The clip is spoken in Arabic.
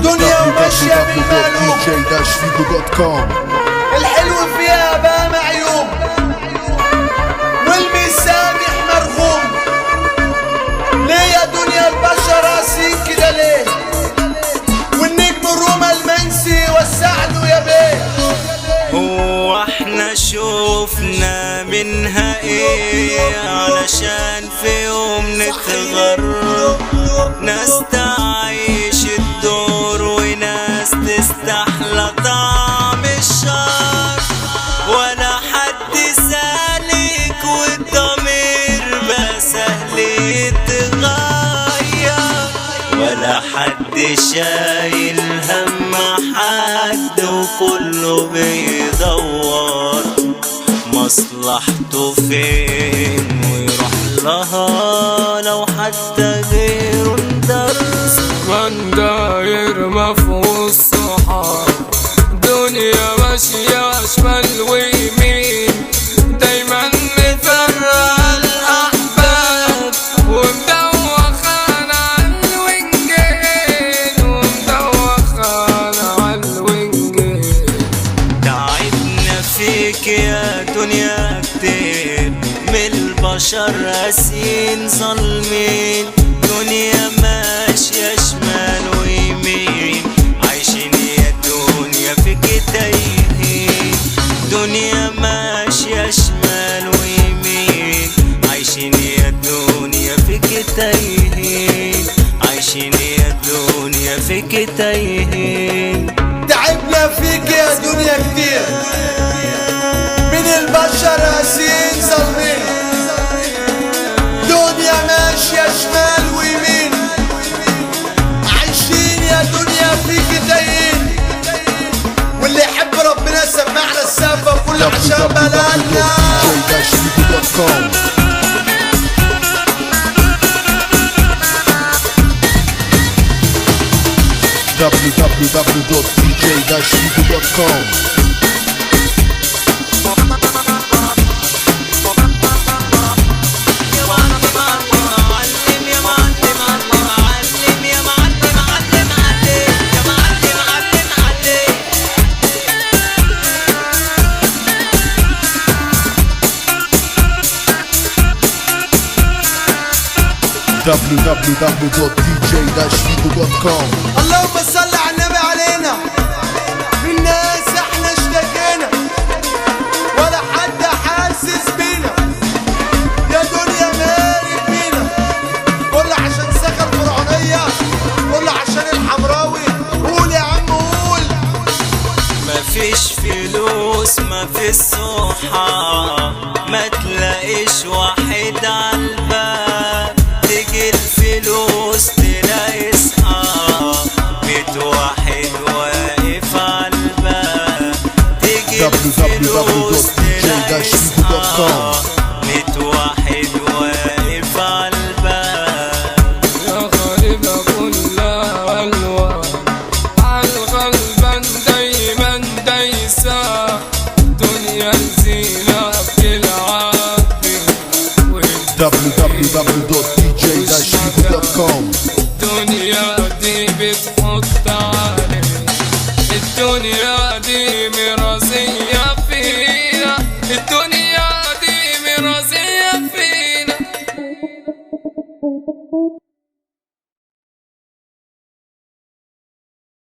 دنيا وماشية بالمقلوب، الحلو فيها بقى معيوب، والمسامح مرغوم. ليه يا دنيا البشر قاسين كده ليه؟ والنجم الروما المنسي وسعله يا بيه. هو احنا شوفنا منها ايه علشان في يوم نتغرب؟ ناس تعيش الدور وناس تستحلى طعم الشر، ولا حد سالك والضمير بقى سهل يتغير، ولا حد شايل هم حد وكله بيدور مصلحته فين ويروح لها لو حتى غيره اندرس. من داير مفهوم الصحاب، دنيا ماشية شمال ويمين، دايما مفرق الأحباب ومدوخانا عالوينجين، ومدوخانا عالوينجين. تعبنا فيك يا دنيا كتير، من البشر قاسين ظالمين، دنيا ماشية شمال ويمين، عايشين يا دنيا فيك تايهين. دنيا ماشية شمال ويمين، عايشين يا دنيا فيك تايهين، عايشين يا دنيا فيك تايهين. تعبنا فيك يا دنيا كتير، من البشر قاسين ظالمين، دنيا ماشية شمال ويمين، عايشين يا دنيا فيك تايهين. واللي يحب ربنا سمعنا السقف كل عشان بلدنا. www.dj-figo.com. www.dj-figo.com. اللهم صل على النبي علينا، من ناس احنا اشتكينا ولا حد حاسس بينا، يا دنيا مالك بينا. قول عشان سكر فرعونية، قول عشان الحمراوي، قول يا عم قول. مفيش فلوس مفيش صحاب، ما تلاقيش واحد عالباب، تيجي الفلوس تلاقي صحاب، 100 واحد واقف عالباب. تيجي الفلوس تلاقي صحاب، 100 واحد واقف عالباب. يا غريبة كلها ألوان، عالغلبان دايما دايسة، دنيا نزيلة بتلعب www.dj-figo.com. دنيا دي بتفوت